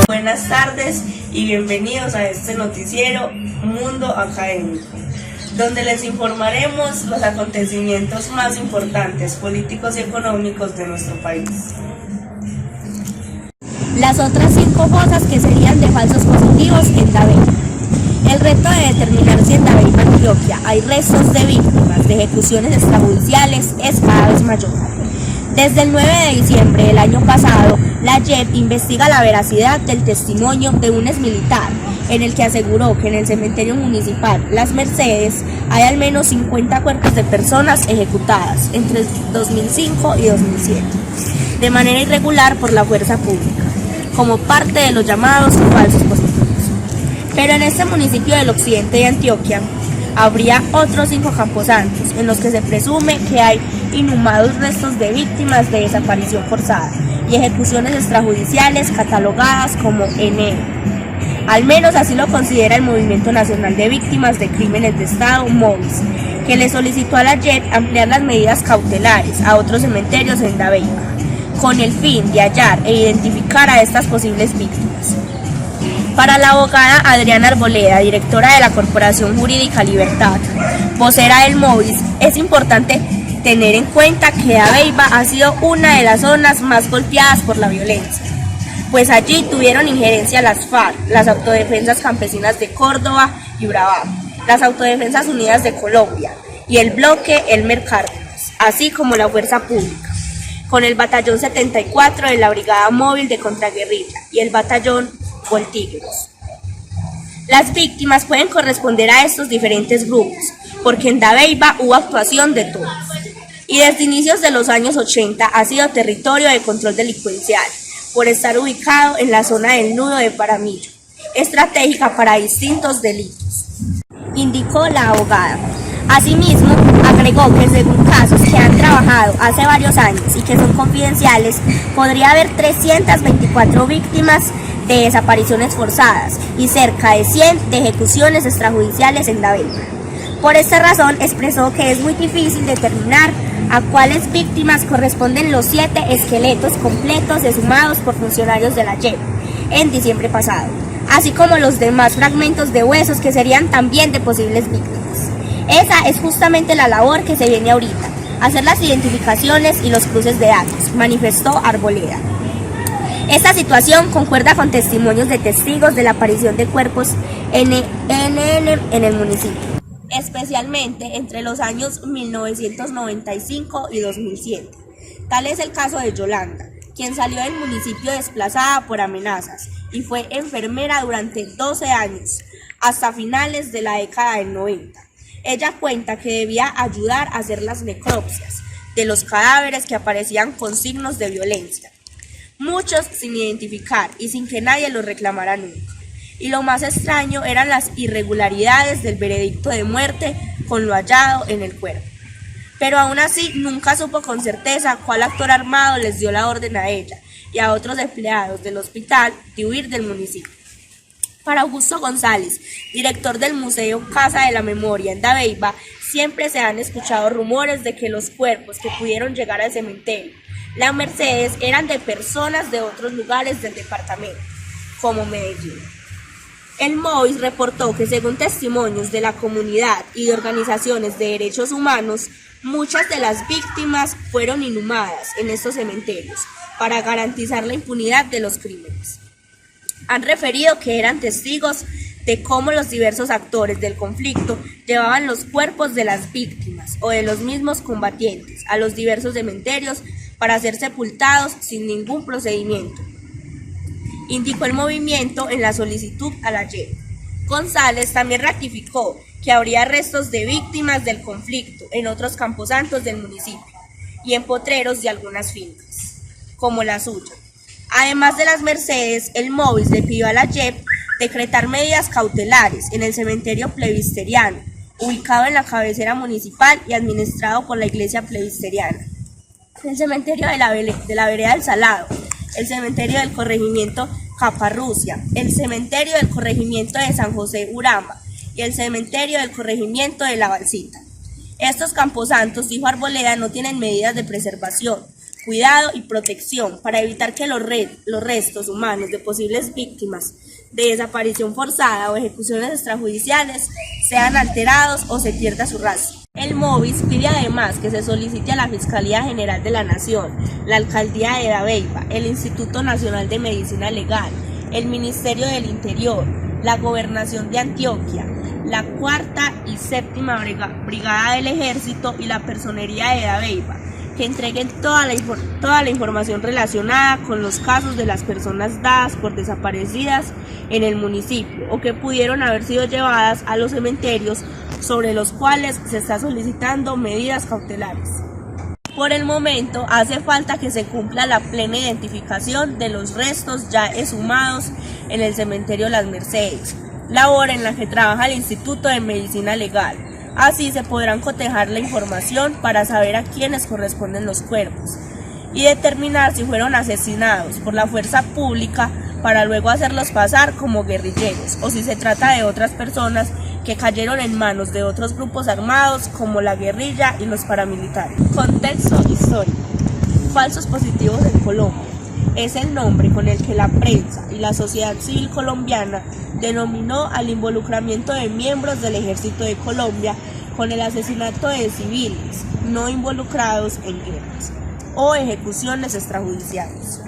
Buenas tardes y bienvenidos a este noticiero Mundo Académico, donde les informaremos los acontecimientos más importantes políticos y económicos de nuestro país. Las otras 5 fosas que serían de falsos positivos en Dabeima. El reto de determinar si en Dabeima, Antioquia, hay restos de víctimas de ejecuciones extrajudiciales es cada vez mayor. Desde el 9 de diciembre del año pasado, la JEP investiga la veracidad del testimonio de un exmilitar en el que aseguró que en el cementerio municipal Las Mercedes hay al menos 50 cuerpos de personas ejecutadas entre 2005 y 2007, de manera irregular por la fuerza pública, como parte de los llamados falsos positivos. Pero en este municipio del occidente de Antioquia habría otros 5 camposantos en los que se presume que hay inhumados restos de víctimas de desaparición forzada y ejecuciones extrajudiciales catalogadas como NE. Al menos así lo considera el Movimiento Nacional de Víctimas de Crímenes de Estado, MOVIS, que le solicitó a la JEP ampliar las medidas cautelares a otros cementerios en Dabeima, con el fin de hallar e identificar a estas posibles víctimas. Para la abogada Adriana Arboleda, directora de la Corporación Jurídica Libertad, vocera del MOVIS, es importante tener en cuenta que Dabeima ha sido una de las zonas más golpeadas por la violencia, pues allí tuvieron injerencia las FARC, las Autodefensas Campesinas de Córdoba y Urabá, las Autodefensas Unidas de Colombia y el bloque Elmer Cárdenas, así como la fuerza pública, con el batallón 74 de la Brigada Móvil de Contraguerrilla y el batallón Voltigros. Las víctimas pueden corresponder a estos diferentes grupos, porque en Dabeima hubo actuación de todos, y desde inicios de los años 80 ha sido territorio de control delincuencial, por estar ubicado en la zona del nudo de Paramillo, estratégica para distintos delitos, indicó la abogada. Asimismo, agregó que según casos que han trabajado hace varios años y que son confidenciales, podría haber 324 víctimas de desapariciones forzadas y cerca de 100 de ejecuciones extrajudiciales en Dabeima. Por esta razón expresó que es muy difícil determinar a cuáles víctimas corresponden los 7 esqueletos completos exhumados por funcionarios de la JEP en diciembre pasado, así como los demás fragmentos de huesos que serían también de posibles víctimas. Esa es justamente la labor que se viene ahorita, hacer las identificaciones y los cruces de datos, manifestó Arboleda. Esta situación concuerda con testimonios de testigos de la aparición de cuerpos NN en el municipio, especialmente entre los años 1995 y 2007. Tal es el caso de Yolanda, quien salió del municipio desplazada por amenazas y fue enfermera durante 12 años, hasta finales de la década del 90. Ella cuenta que debía ayudar a hacer las necropsias de los cadáveres que aparecían con signos de violencia, muchos sin identificar y sin que nadie los reclamara nunca. Y lo más extraño eran las irregularidades del veredicto de muerte con lo hallado en el cuerpo. Pero aún así nunca supo con certeza cuál actor armado les dio la orden a ella y a otros empleados del hospital de huir del municipio. Para Augusto González, director del Museo Casa de la Memoria en Dabeima, siempre se han escuchado rumores de que los cuerpos que pudieron llegar al cementerio Las Mercedes eran de personas de otros lugares del departamento, como Medellín. El MOVIS reportó que según testimonios de la comunidad y de organizaciones de derechos humanos, muchas de las víctimas fueron inhumadas en estos cementerios para garantizar la impunidad de los crímenes. Han referido que eran testigos de cómo los diversos actores del conflicto llevaban los cuerpos de las víctimas o de los mismos combatientes a los diversos cementerios para ser sepultados sin ningún procedimiento, indicó el movimiento en la solicitud a la JEP. González también ratificó que habría restos de víctimas del conflicto en otros camposantos del municipio y en potreros de algunas fincas, como la suya. Además de Las Mercedes, el MOVIS le pidió a la JEP decretar medidas cautelares en el cementerio plebisteriano, ubicado en la cabecera municipal y administrado por la iglesia plebisteriana. El cementerio de la vereda del Salado, el cementerio del corregimiento Caparrucia, el cementerio del corregimiento de San José Urama y el cementerio del corregimiento de La Balsita. Estos camposantos, dijo Arboleda, no tienen medidas de preservación, cuidado y protección para evitar que los restos humanos de posibles víctimas de desaparición forzada o ejecuciones extrajudiciales sean alterados o se pierda su rastro. El MOVIS pide además que se solicite a la Fiscalía General de la Nación, la Alcaldía de Dabeiba, el Instituto Nacional de Medicina Legal, el Ministerio del Interior, la Gobernación de Antioquia, la 4ª y 7ª Brigada del Ejército y la Personería de Dabeiba, que entreguen toda la información relacionada con los casos de las personas dadas por desaparecidas en el municipio o que pudieron haber sido llevadas a los cementerios sobre los cuales se está solicitando medidas cautelares. Por el momento, hace falta que se cumpla la plena identificación de los restos ya exhumados en el cementerio Las Mercedes, labor en la que trabaja el Instituto de Medicina Legal. Así se podrán cotejar la información para saber a quiénes corresponden los cuerpos y determinar si fueron asesinados por la fuerza pública para luego hacerlos pasar como guerrilleros o si se trata de otras personas que cayeron en manos de otros grupos armados como la guerrilla y los paramilitares. Contexto histórico. Falsos positivos en Colombia. Es el nombre con el que la prensa y la sociedad civil colombiana denominó al involucramiento de miembros del Ejército de Colombia con el asesinato de civiles no involucrados en guerras o ejecuciones extrajudiciales,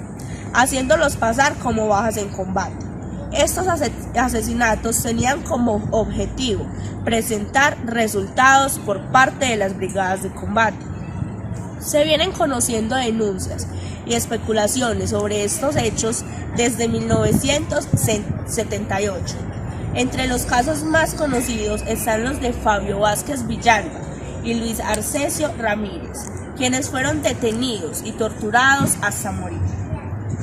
haciéndolos pasar como bajas en combate. Estos asesinatos tenían como objetivo presentar resultados por parte de las brigadas de combate. Se vienen conociendo denuncias y especulaciones sobre estos hechos desde 1978. Entre los casos más conocidos están los de Fabio Vázquez Villalba y Luis Arcesio Ramírez, quienes fueron detenidos y torturados hasta morir.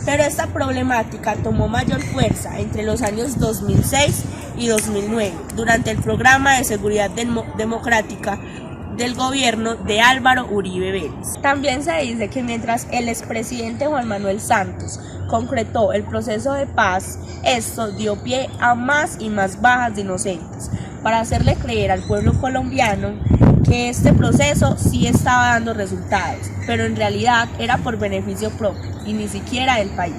Pero esta problemática tomó mayor fuerza entre los años 2006 y 2009, durante el programa de seguridad democrática del gobierno de Álvaro Uribe Vélez. También se dice que mientras el expresidente Juan Manuel Santos concretó el proceso de paz, esto dio pie a más y más bajas de inocentes, para hacerle creer al pueblo colombiano que este proceso sí estaba dando resultados, pero en realidad era por beneficio propio y ni siquiera del país.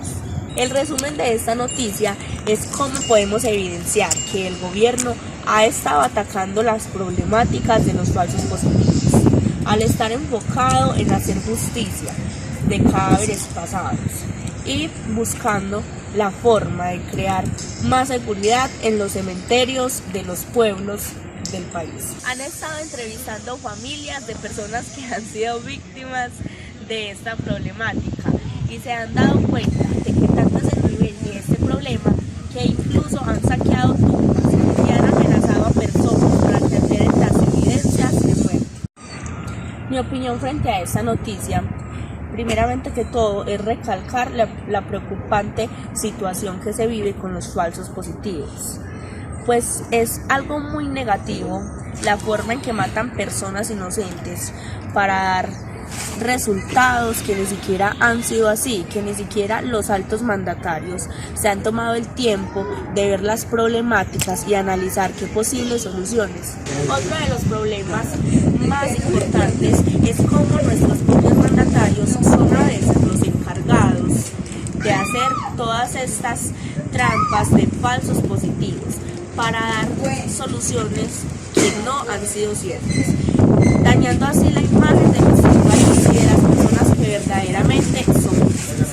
El resumen de esta noticia es cómo podemos evidenciar que el gobierno ha estado atacando las problemáticas de los falsos positivos, al estar enfocado en hacer justicia de cadáveres pasados y buscando la forma de crear más seguridad en los cementerios de los pueblos del país. Han estado entrevistando familias de personas que han sido víctimas de esta problemática y se han dado cuenta de que tanto es el nivel de este problema que incluso han saqueado tumbas y han amenazado a personas para que alteren las evidencias de muerte. Mi opinión frente a esta noticia, primeramente que todo, es recalcar la preocupante situación que se vive con los falsos positivos, pues es algo muy negativo la forma en que matan personas inocentes para dar resultados que ni siquiera han sido así, que ni siquiera los altos mandatarios se han tomado el tiempo de ver las problemáticas y analizar qué posibles soluciones. Otro de los problemas más importantes es cómo nuestros propios mandatarios son a veces los encargados de hacer todas estas trampas de falsos positivos para dar soluciones que no han sido ciertas, dañando así la imagen de nuestro país y de las personas que verdaderamente son justas.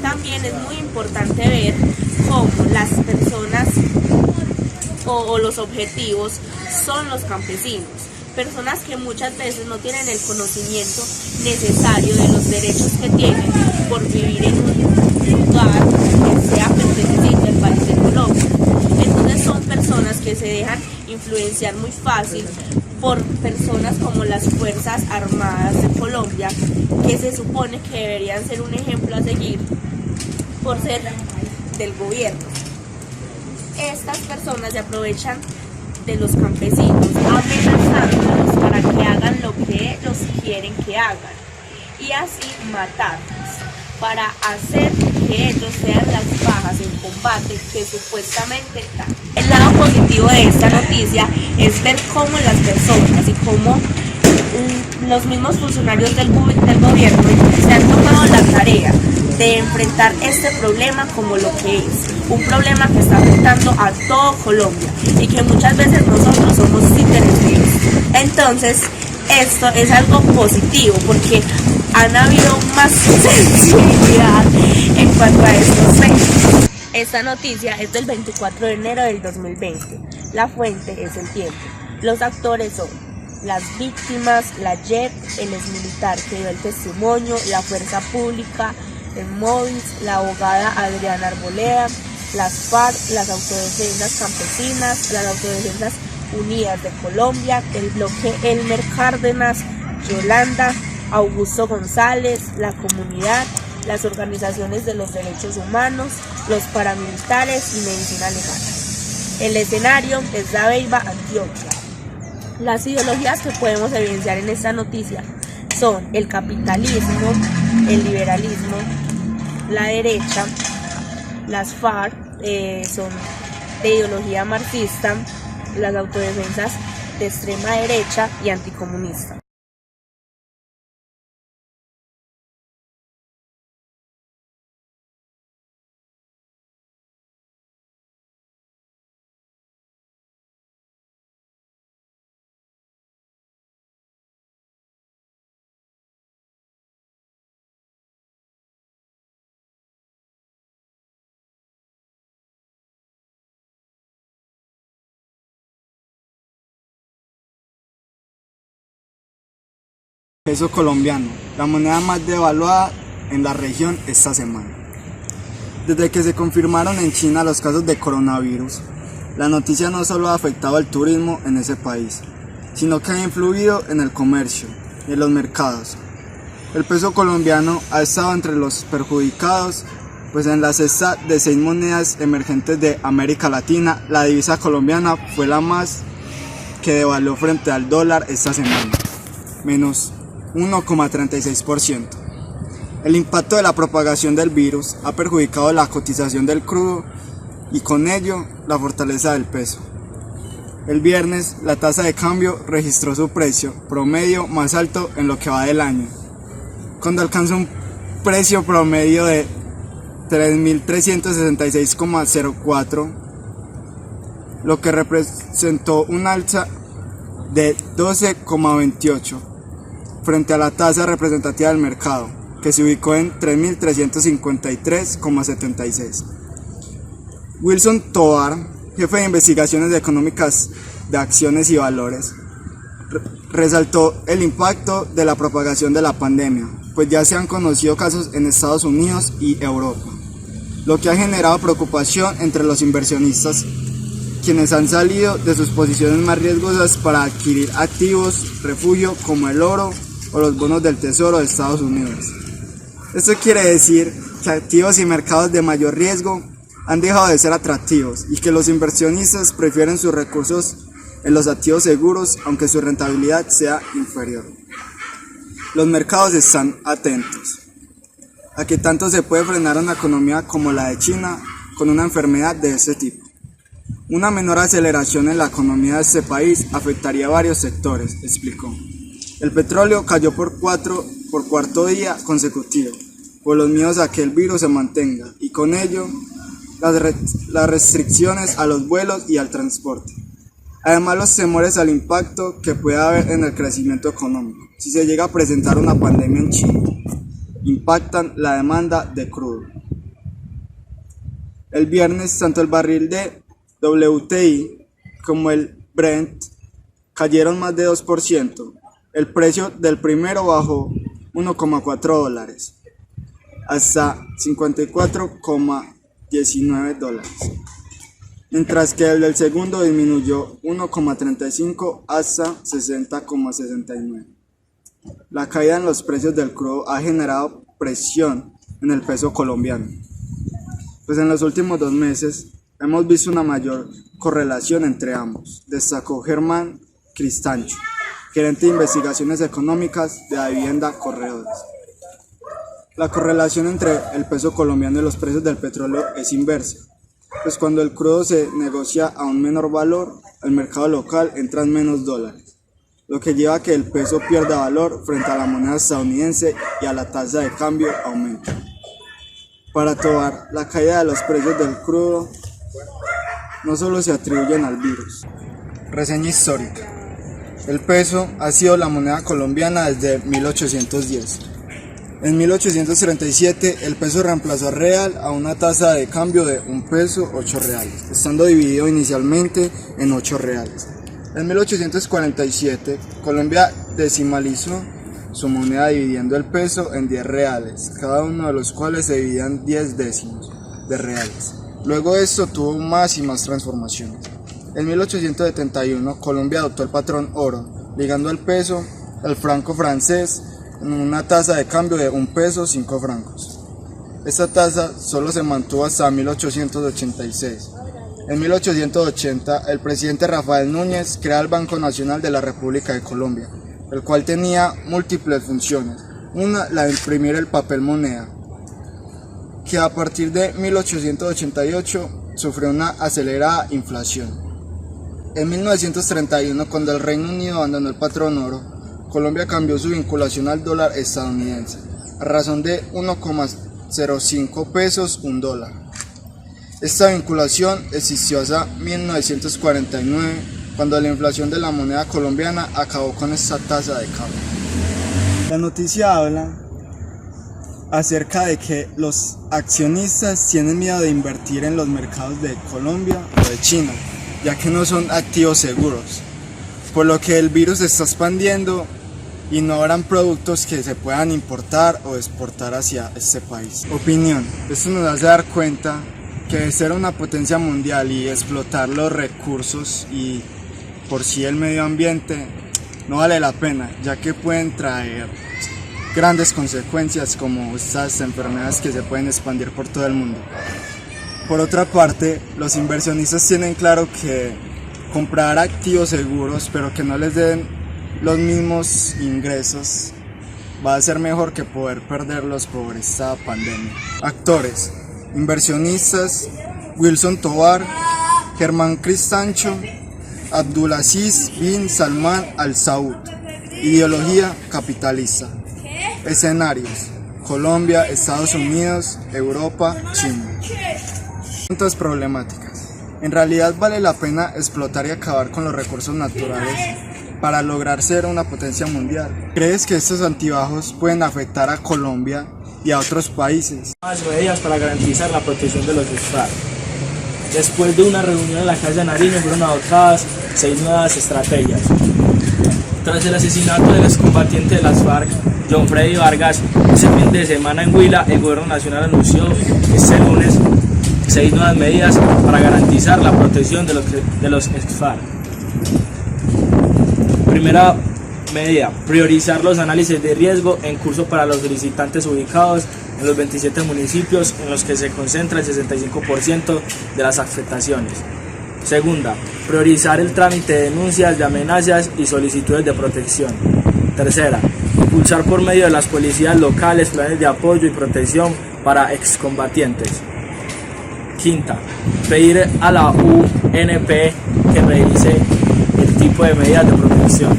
También es muy importante ver cómo las personas o los objetivos son los campesinos, personas que muchas veces no tienen el conocimiento necesario de los derechos que tienen por vivir en un lugar que sea perteneciente al país de Colombia. Entonces son personas que se dejan influenciar muy fácil por personas como las Fuerzas Armadas de Colombia, que se supone que deberían ser un ejemplo a seguir por ser del gobierno. Estas personas se aprovechan de los campesinos, amenazándolos para que hagan lo que ellos quieren que hagan y así matarlos, para hacer que que ellos sean las bajas en combate que supuestamente dan. El lado positivo de esta noticia es ver cómo las personas y cómo los mismos funcionarios del gobierno se han tomado la tarea de enfrentar este problema como lo que es, un problema que está afectando a todo Colombia y que muchas veces nosotros somos títeres de esto. Entonces, esto es algo positivo porque han habido más sensibilidad en cuanto a estos temas. Esta noticia es del 24 de enero del 2020. La fuente es El Tiempo. Los actores son las víctimas, la JEP, el exmilitar que dio el testimonio, la fuerza pública, el MOVIS, la abogada Adriana Arboleda, las FARC, las autodefensas campesinas, las autodefensas unidas de Colombia, el bloque Elmer Cárdenas, Yolanda, Augusto González, la comunidad, las organizaciones de los derechos humanos, los paramilitares y medicina legal. El escenario es Dabeiba, Antioquia. Las ideologías que podemos evidenciar en esta noticia son el capitalismo, el liberalismo, la derecha, las FARC son de ideología marxista, las autodefensas de extrema derecha y anticomunista. Peso colombiano, la moneda más devaluada en la región esta semana. Desde que se confirmaron en China los casos de coronavirus, la noticia no solo ha afectado al turismo en ese país, sino que ha influido en el comercio y en los mercados. El peso colombiano ha estado entre los perjudicados, pues en la cesta de 6 monedas emergentes de América Latina, la divisa colombiana fue la más que devaluó frente al dólar esta semana, menos 1,36%. El impacto de la propagación del virus ha perjudicado la cotización del crudo y con ello la fortaleza del peso. El viernes la tasa de cambio registró su precio promedio más alto en lo que va del año, cuando alcanzó un precio promedio de 3.366,04, lo que representó un alza de 12,28 frente a la tasa representativa del mercado, que se ubicó en 3.353,76. Wilson Tovar, jefe de investigaciones económicas de acciones y valores, resaltó el impacto de la propagación de la pandemia, pues ya se han conocido casos en Estados Unidos y Europa, lo que ha generado preocupación entre los inversionistas, quienes han salido de sus posiciones más riesgosas para adquirir activos refugio como el oro o los bonos del Tesoro de Estados Unidos. Esto quiere decir que activos y mercados de mayor riesgo han dejado de ser atractivos y que los inversionistas prefieren sus recursos en los activos seguros, aunque su rentabilidad sea inferior. Los mercados están atentos a que tanto se puede frenar una economía como la de China con una enfermedad de este tipo. Una menor aceleración en la economía de este país afectaría a varios sectores, explicó. El petróleo cayó por cuarto día consecutivo, por los miedos a que el virus se mantenga, y con ello las restricciones a los vuelos y al transporte. Además, los temores al impacto que puede haber en el crecimiento económico, si se llega a presentar una pandemia en China, impactan la demanda de crudo. El viernes, tanto el barril de WTI como el Brent cayeron más de 2%. El precio del primero bajó $1,4 hasta $54,19, mientras que el del segundo disminuyó 1,35 hasta $60,69. La caída en los precios del crudo ha generado presión en el peso colombiano, pues en los últimos 2 meses hemos visto una mayor correlación entre ambos, destacó Germán Cristancho, gerente de investigaciones económicas de la vivienda Corredores. La correlación entre el peso colombiano y los precios del petróleo es inversa, pues cuando el crudo se negocia a un menor valor, al mercado local entran menos dólares, lo que lleva a que el peso pierda valor frente a la moneda estadounidense y a la tasa de cambio aumente. Para Tovar, la caída de los precios del crudo no solo se atribuyen al virus. Reseña histórica. El peso ha sido la moneda colombiana desde 1810. En 1837 el peso reemplazó al real a una tasa de cambio de 1 peso 8 reales, estando dividido inicialmente en 8 reales. En 1847 Colombia decimalizó su moneda dividiendo el peso en 10 reales, cada uno de los cuales se dividía en 10 décimos de reales. Luego esto tuvo más y más transformaciones. En 1871 Colombia adoptó el patrón oro, ligando el peso al franco francés en una tasa de cambio de 1 peso 5 francos. Esta tasa solo se mantuvo hasta 1886. En 1880 el presidente Rafael Núñez crea el Banco Nacional de la República de Colombia, el cual tenía múltiples funciones. Una, la de imprimir el papel moneda, que a partir de 1888 sufrió una acelerada inflación. En 1931, cuando el Reino Unido abandonó el patrón oro, Colombia cambió su vinculación al dólar estadounidense, a razón de 1,05 pesos un dólar. Esta vinculación existió hasta 1949, cuando la inflación de la moneda colombiana acabó con esta tasa de cambio. La noticia habla acerca de que los accionistas tienen miedo de invertir en los mercados de Colombia o de China, ya que no son activos seguros, por lo que el virus se está expandiendo y no habrán productos que se puedan importar o exportar hacia este país. Opinión: esto nos hace dar cuenta que de ser una potencia mundial y explotar los recursos y por sí el medio ambiente no vale la pena, ya que pueden traer grandes consecuencias como estas enfermedades que se pueden expandir por todo el mundo. Por otra parte, los inversionistas tienen claro que comprar activos seguros pero que no les den los mismos ingresos va a ser mejor que poder perderlos por esta pandemia. Actores: inversionistas, Wilson Tovar, Germán Cristancho, Abdulaziz bin Salman Al Saud. Ideología capitalista. Escenarios: Colombia, Estados Unidos, Europa, China. Tantas problemáticas. En realidad vale la pena explotar y acabar con los recursos naturales para lograr ser una potencia mundial. ¿Crees que estos altibajos pueden afectar a Colombia y a otros países? Más medidas para garantizar la protección de los FARC. Después de una reunión en la Casa de Nariño fueron adoptadas 6 nuevas estrategias. Tras el asesinato del excombatiente de las FARC, John Freddy Vargas, ese fin de semana en Huila, el gobierno nacional anunció este lunes 6 nuevas medidas para garantizar la protección de los ex-FARC. Primera medida: priorizar los análisis de riesgo en curso para los solicitantes ubicados en los 27 municipios en los que se concentra el 65% de las afectaciones. Segunda, priorizar el trámite de denuncias de amenazas y solicitudes de protección. Tercera, impulsar por medio de las policías locales planes de apoyo y protección para excombatientes. Quinta, pedir a la UNP que revise el tipo de medidas de protección.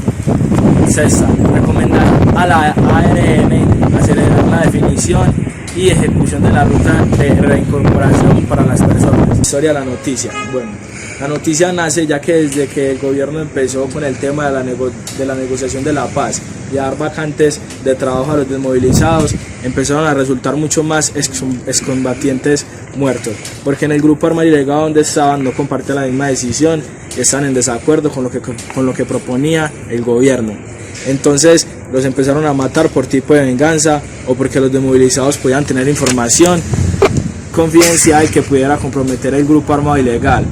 Sexta, recomendar a la ARN acelerar la definición y ejecución de la ruta de reincorporación para las personas. Historia de la noticia. Bueno, la noticia nace ya que desde que el gobierno empezó con el tema de la negociación de la paz y dar vacantes de trabajo a los desmovilizados, empezaron a resultar mucho más excombatientes muertos, porque en el grupo armado y legado donde estaban no compartían la misma decisión y están en desacuerdo con lo que proponía el gobierno. Entonces los empezaron a matar por tipo de venganza o porque los desmovilizados podían tener información confidencial que pudiera comprometer el grupo armado ilegal.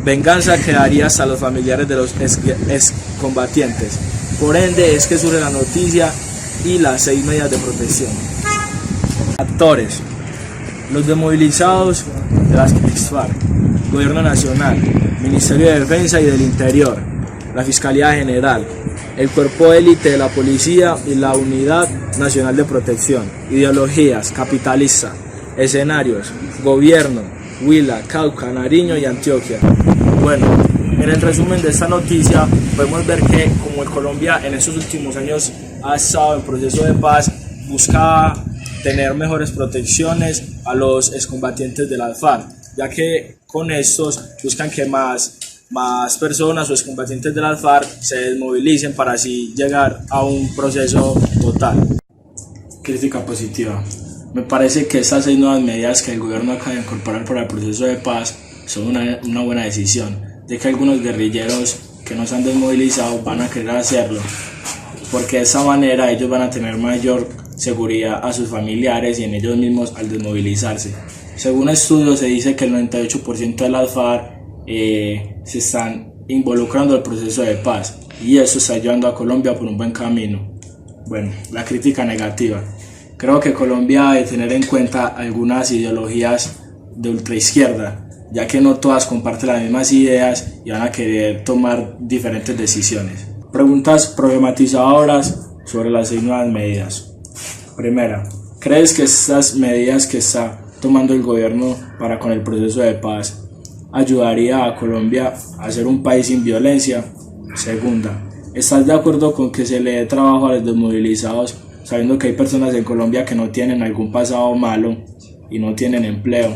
Venganza que daría hasta los familiares de los excombatientes. Por ende es que surge la noticia y las 6 medidas de protección. Actores: los desmovilizados de las ex-FARC, Gobierno Nacional, Ministerio de Defensa y del Interior, la Fiscalía General, el Cuerpo Élite de la Policía y la Unidad Nacional de Protección. Ideologías: capitalista. Escenarios: Gobierno, Huila, Cauca, Nariño y Antioquia. Bueno, en el resumen de esta noticia podemos ver que como Colombia en estos últimos años ha estado en proceso de paz, busca tener mejores protecciones a los excombatientes de las FARC, ya que con estos buscan que más personas o excombatientes de las FARC se desmovilicen para así llegar a un proceso total. Crítica positiva. Me parece que estas 6 nuevas medidas que el gobierno acaba de incorporar para el proceso de paz son una buena decisión, de que algunos guerrilleros que no se han desmovilizado van a querer hacerlo, porque de esa manera ellos van a tener mayor seguridad a sus familiares y en ellos mismos al desmovilizarse. Según estudios se dice que el 98% de las FARC se están involucrando en el proceso de paz y eso está llevando a Colombia por un buen camino. Bueno, la crítica negativa. Creo que Colombia debe tener en cuenta algunas ideologías de ultraizquierda, ya que no todas comparten las mismas ideas y van a querer tomar diferentes decisiones. Preguntas problematizadoras sobre las 6 nuevas medidas. Primera, ¿crees que estas medidas que está tomando el gobierno para con el proceso de paz ayudaría a Colombia a ser un país sin violencia? Segunda, ¿estás de acuerdo con que se le dé trabajo a los desmovilizados, sabiendo que hay personas en Colombia que no tienen algún pasado malo y no tienen empleo?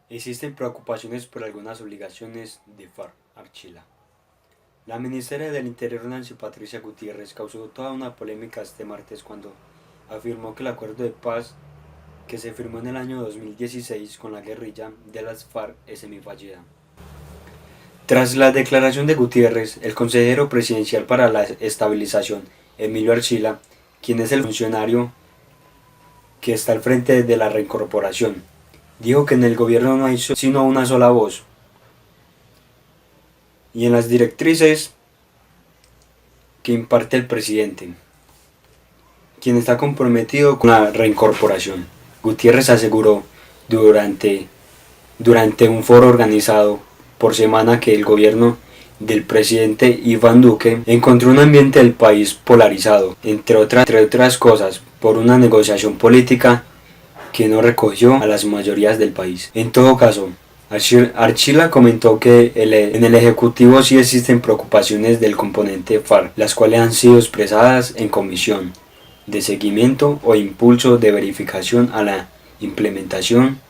Existen preocupaciones por algunas obligaciones de FARC-Archila. La Ministeria del Interior, Nancy Patricia Gutiérrez, causó toda una polémica este martes cuando afirmó que el acuerdo de paz que se firmó en el año 2016 con la guerrilla de las FARC es semifallida. Tras la declaración de Gutiérrez, el consejero presidencial para la estabilización, Emilio Archila, quien es el funcionario que está al frente de la reincorporación, dijo que en el gobierno no hay sino una sola voz y en las directrices que imparte el presidente, quien está comprometido con la reincorporación. Gutiérrez aseguró durante un foro organizado por semana que el gobierno del presidente Iván Duque encontró un ambiente del país polarizado, entre otras cosas, por una negociación política que no recogió a las mayorías del país. En todo caso, Archila comentó que en el Ejecutivo sí existen preocupaciones del componente FARC, las cuales han sido expresadas en comisión de seguimiento o impulso de verificación a la implementación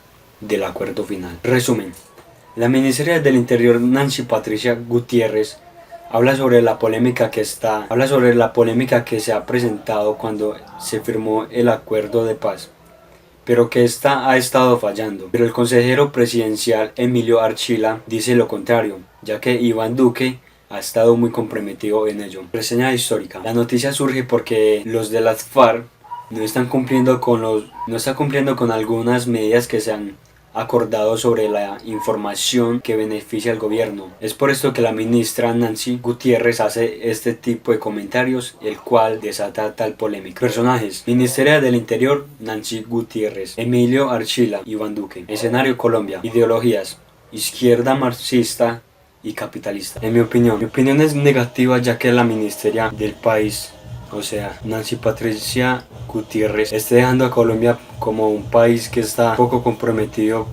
del acuerdo final. Resumen. La Ministeria del Interior, Nancy Patricia Gutiérrez, habla sobre la polémica que se ha presentado cuando se firmó el acuerdo de paz, pero que esta ha estado fallando. Pero el consejero presidencial Emilio Archila dice lo contrario, ya que Iván Duque ha estado muy comprometido en ello. Reseña histórica. La noticia surge porque los de las FARC no están cumpliendo con algunas medidas que se han acordado sobre la información que beneficia al gobierno. Es por esto que la ministra Nancy Gutiérrez hace este tipo de comentarios, el cual desata tal polémica. Personajes: Ministeria del Interior, Nancy Gutiérrez, Emilio Archila, Iván Duque. Escenario: Colombia. Ideologías: izquierda marxista y capitalista. Mi opinión es negativa, ya que la ministeria del país, o sea, Nancy Patricia Gutiérrez, está dejando a Colombia como un país que está poco comprometido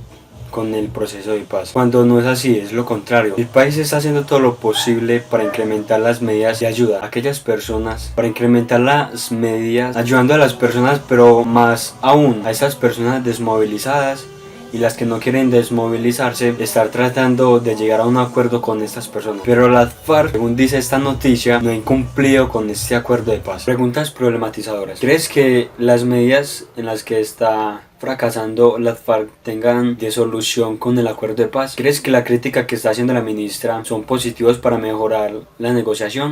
con el proceso de paz, cuando no es así, es lo contrario. El país está haciendo todo lo posible para incrementar las medidas de ayuda a aquellas personas, ayudando a las personas, pero más aún a esas personas desmovilizadas y las que no quieren desmovilizarse, estar tratando de llegar a un acuerdo con estas personas. Pero las FARC, según dice esta noticia, no han cumplido con este acuerdo de paz. Preguntas problematizadoras. ¿Crees que las medidas en las que está fracasando las FARC tengan de solución con el acuerdo de paz? ¿Crees que la crítica que está haciendo la ministra son positivos para mejorar la negociación?